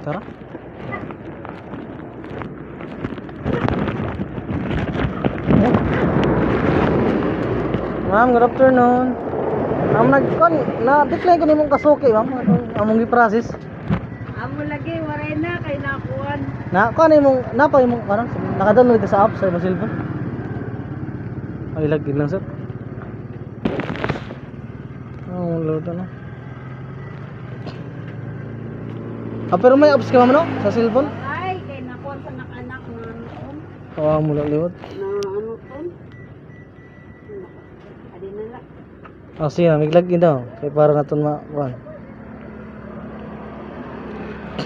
Tara. Ma'am, good afternoon. Ma'am, na-decline ko nimong kasuki, ma'am. Among gi-process. Amo lagi waray na kay nakuan. Na, kuan imong napa imong karon naka-download ka sa app sa imong cellphone. Ay lagin lang sir. Oh, load na. Pero may apps ka ma'am no sa cellphone? Ay kay nakuan sa anak na ano. Oh, mula liwat. Na ano to? Adi na la. Oh, sige, may login daw kay para naton kuan.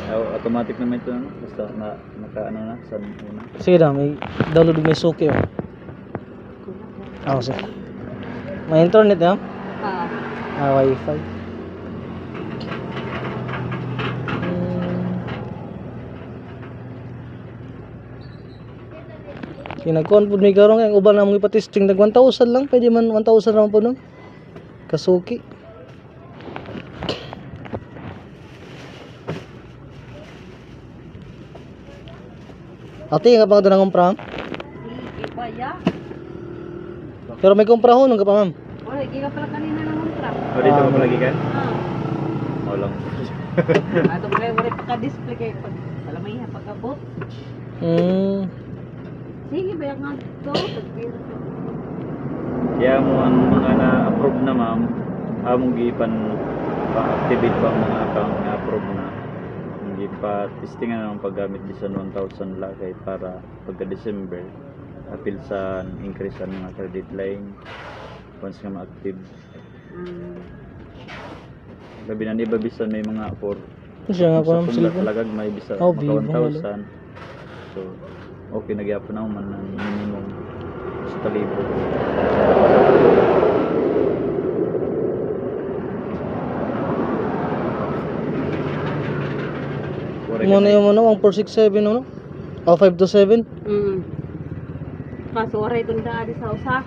Automatic naman ito, no? Basta naka-ano na sa una. Sige daw, may download may suki oh. Oh, sige. May internet no? Wifi. Kinagkuhan po may karong yung uban na mga ipatisting nag 1,000 lang, pwede man 1,000 naman po nun kasuki. Ate nga pang ito nang kumpra? Iba ya. Pero may kumpra ho nung ka pa ma'am. Oy, giga pala kanina nang kontra. O dito ka palagi ka? O lang. Ato wala pa-display kay pag wala may pagabot. Sige ba nga to? Kaya mo ang mga na-approve na ma'am, among gipan pa-activate pa ang mga account na approve na. Hindi pa testingan ang paggamit di sa 1,000 lang kay para pagka-December apil sa increase ang mga credit line once nga ma-active. Labi na iba bisan may mga for Siya nga po sa ma'am pula cellphone. talagag may bisa Oh, maka Vivo, 1,000. So okay nagyapon na man ang minimum sa kalibo. Muna yung ano, 1467 ano? O 527. Kaso oray tong daadi sa usa.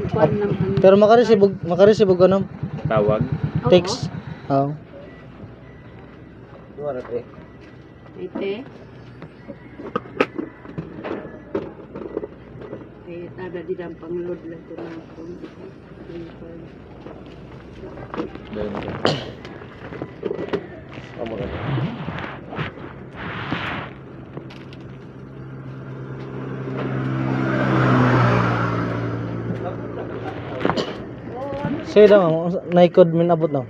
Kuan lang ang Pero makareceive og ano? Tawag. Text. Oo. Ite. Eh, tada di dang pangload lang ito na akong Say daw, naikod min abot daw.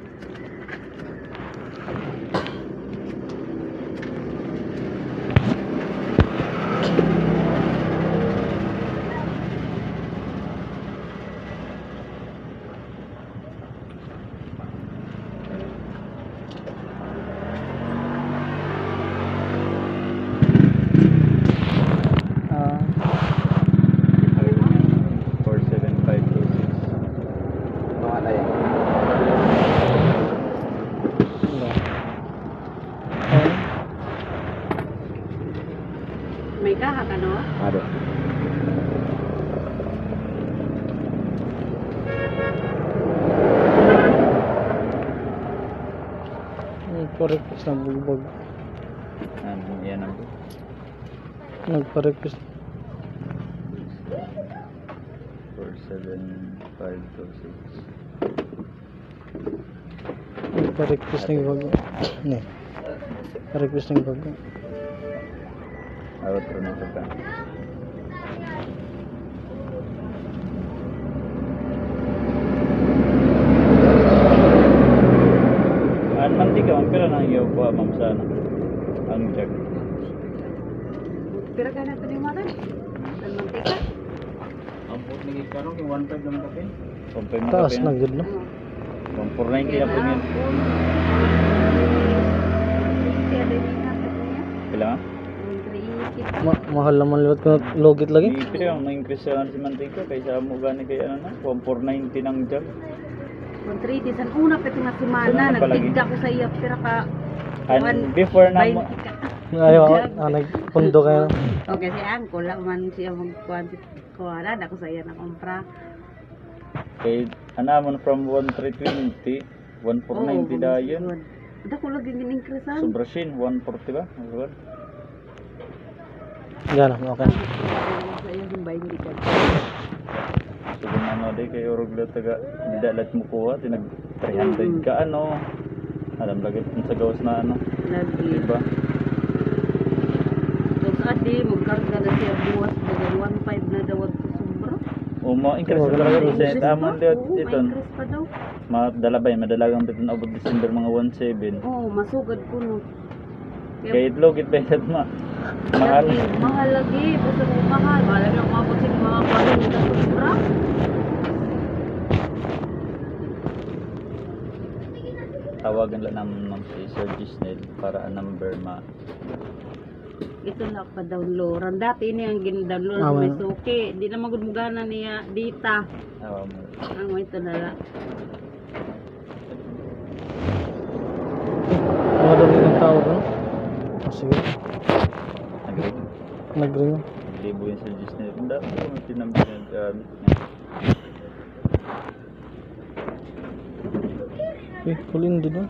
Ah, 47526. wala yan. may kaha ka no? Ado. Nagpa-request na bulbog. Yan ang Nagpa-request. 47526. Nagpa-request ng bago. Ne. Pa-request ng bago. Awat ro na ka. Mantika man pero nang iyo po ma'am sa ano. Ang check. Pira ka na ito ni Matan? Ang mantika? Ang pot ni karong yung 1.5 lang kape. Kompay mo Taas kape. na good no. 490 na po yan. Pila nga? Mahal naman liwat ko logit lagi. Pero ang na-increase sa si mantika kaysa mo gani kay ano na 490 ng jug. 130 san una pa nga semana Ano pa lagi? nagtigda ko sa iya pira ka And before na mo Ayaw, nagpundo kayo. Okay, si Angko lang man siya magkuhan si Kuwara, ako sa iya na kompra. kay anamon from 1320 1490 dayon. Dako lagi giningkresan. Sobra sin 140 ba? Ano? Yan lang, okay. Sa iyo yung bayin di ka. So kung ano di kayo orog taga didalat mo kuha tinag 300 ka ano. Alam lagi kung sa gawas na ano. Lagi. Diba? So sa di magkarga na siya buwas daga 1.5 na daw ko sobra. O ma-increase na talaga ito sa tamang diot Oo, ito. ma-increase pa daw. Madala ba madalagang bitin abot December mga 17. Oo, masugad ko no. Kaya itlog it ba mahal. Mahal lagi. Basta mo mahal. Mahal lagi ang mabot sa mga parin na sobra. Tawagan lang naman ng si Sir Gisnel para ang number Ito lang pa download. Dati ini ang gin-download Ah, may well. suki. Di na magudmugana niya data. mo. Ang ito na lang. Mga dami ng tao doon. Sige, Nag-ring. nag-ring. Libo yung Sir Gisnel. Ang dami yung tinambil ng gamit niya. Kulin din doon.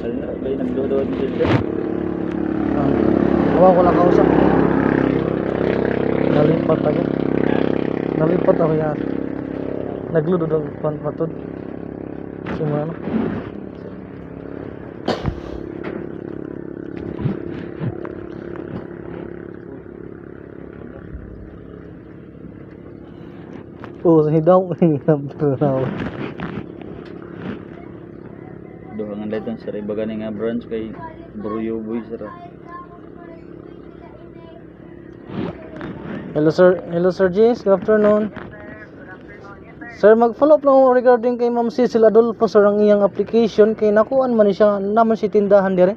Alin na ba yung nagdodood sila? Ko lang kausap. Nalipat ako. Nalipat ako yan. Nagludo ng patod. Simula na. Oh, hidaw. Dohangan dito sa ibaga nga branch kay Bruyo Boy sir. Hello Sir Jace, good afternoon. Sir, mag-follow up lang regarding kay Ma'am Cecil Adolfo sir ang iyang application kay nakuan man siya naman si tindahan dire.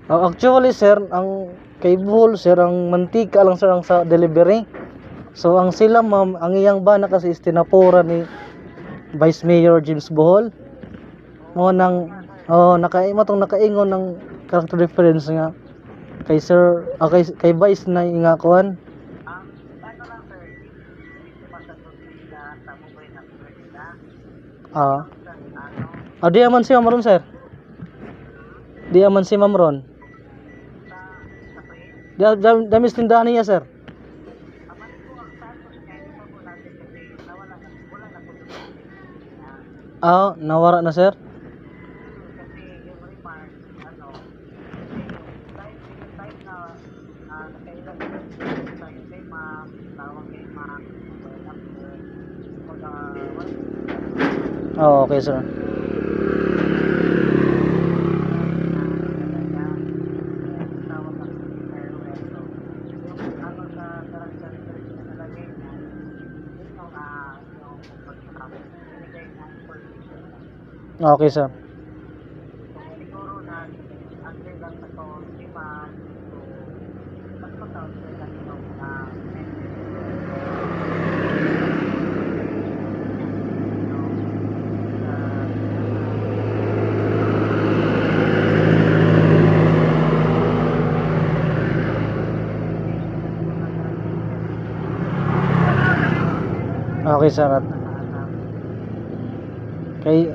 Actually sir, ang kay Buhol sir, ang mantika lang sir ang sa delivery. So ang sila ma'am, ang iyang bana kasi is tinapura ni Vice Mayor James Buhol. Mo nang nakaingon ng character reference nga kay sir, kay Vice na nga kuan. Di aman si Ma'am Ron sir. Di aman si Ma'am Ron. Damis tindahan niya sir. Nawara na sir. Okay sir. Okay sir. Okay sir. Kay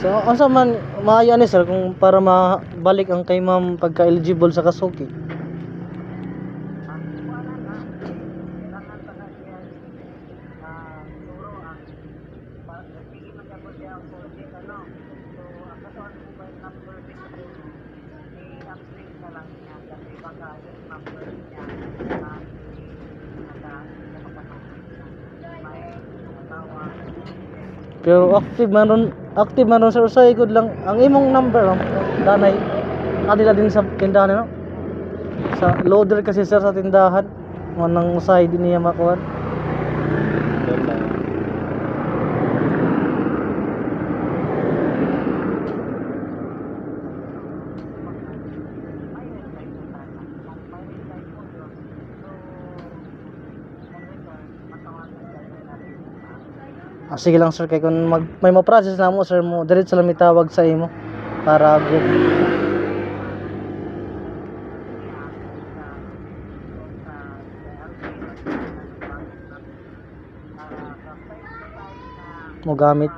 so asa man maayo ni sir kung para mabalik ang kay ma'am pagka eligible sa kasuki. Pero active man ron sir sa good lang ang imong number danay adila din sa tindahan no. Sa loader kasi sir sa tindahan mo nang usahay din niya makuha. Sige lang sir, kay kung may ma-process na mo sir mo, diretso lang mitawag sa imo para good. Mo gamit.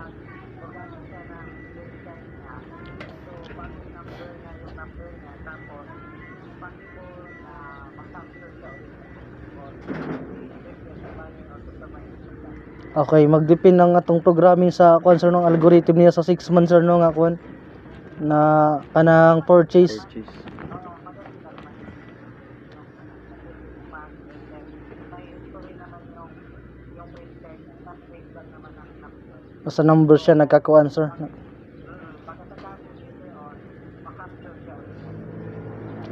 Okay, magdepend ng atong programming sa kuan sir ng algorithm niya sa 6 months sir no nga kuan na kanang purchase. Purchase. Sa number siya nagkakuan sir.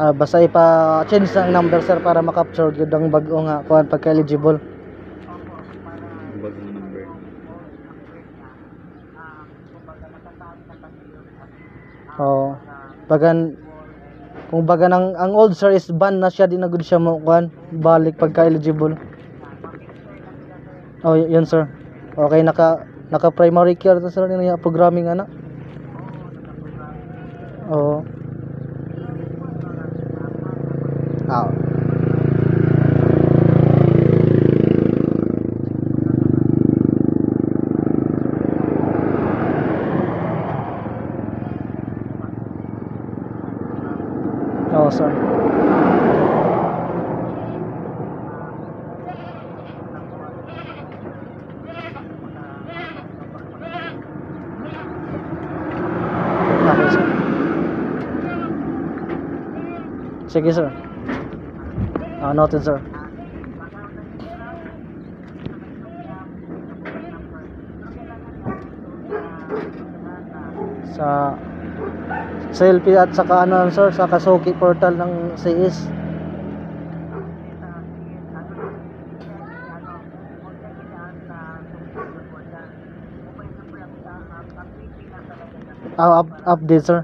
Basta ipa-change ang number sir para makapture gyud ang bag-o nga kuan pagka eligible. Bag na number. Oh, bagan kung baga ang old sir is ban na siya, di na gud siya mo kuan balik pagka eligible. Oh, yun sir. Okay, naka primary care to sir niya programming ana. Oh. Ah. Oh, sir. Okay, sir. Sige, sir. Noted, sir. Sa LP at saka ano sir, sa Kasuki portal ng CS. Update sir.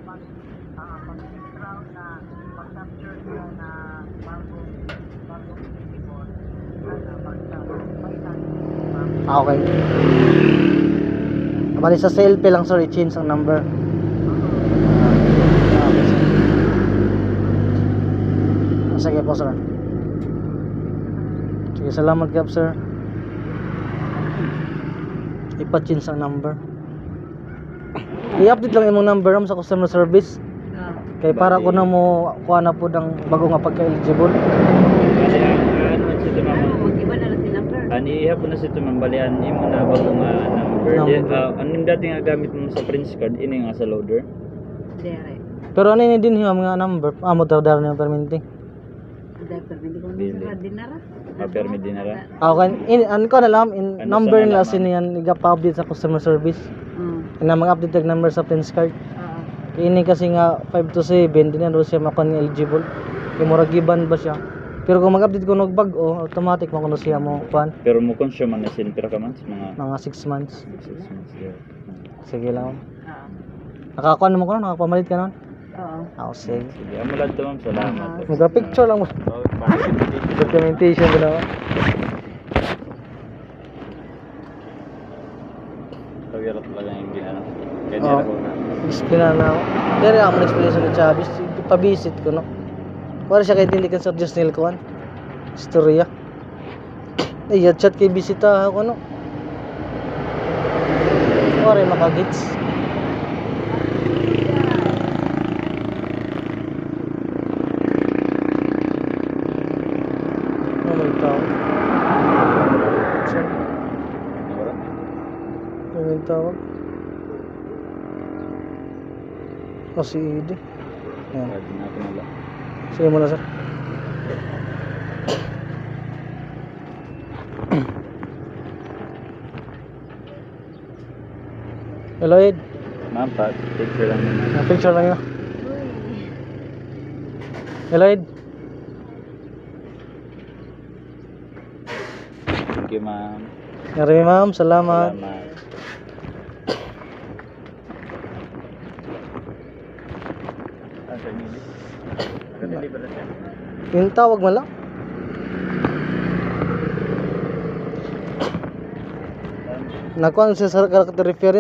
Okay. Bali sa selfie lang sir, i-change ang number. Okay, sir. Sige po sir. Sige, salamat kap sir. Ipa-change ang number. I-update lang imong number sa customer service. Kay para ko na mo kuha na po ng bago nga pagka-eligible. Iba na lang si number. Ani hapon na si tumambalian imo na bago nga number. Anim dati nga gamit mo sa Prince card ini nga sa loader. Dere. Pero ano yun din yung mga number? Mo daw na yung perminting. Diaper hindi ko Dili. sa dinara. Permit din na. Okay, ano ko na lang in Ano number sa nila nalaman? siniyan iga-update sa customer service. Na mga update ng number sa Prince card. Oo. Ini kasi nga 5 to 7 din na siya makuha ng eligible. Yung mura giban ba siya? Pero kung mag-update ko ng bag-o, automatic makuha siya mo kuan Pero mo consume man na sin pira ka man sa mga mga 6 months. 6 months. Yeah. Sige lang. Oo. Nakakuha mo ko na, nakapamalit ka nun? Oo. Ah, sige. Sige, amo lang to ma'am. Salamat. Mag-picture lang mo. Documentation ko na. Kawirot talaga yung ginano. Kaya Oo. ko na. Explain na ako. Pero ako explanation ni Chavez, pa-visit ko no. Para siya kahit hindi kan Sir Jusnil ko an. Istorya. Ay, chat kay bisita ako no. Para makagits. Oh, may tao. Saan? Wala. May tawag. O si Edi. Ayan. Pwede na ako nila. Sige muna sir. Hello Ed. Ma'am, picture lang muna. Picture lang yun. Hello Ed. Thank you, ma'am. Ngari ma'am, salamat. Salamat. Sir Nili? Naka-deliver na siya. Yung tawag mo lang. nakuha siya sa character reference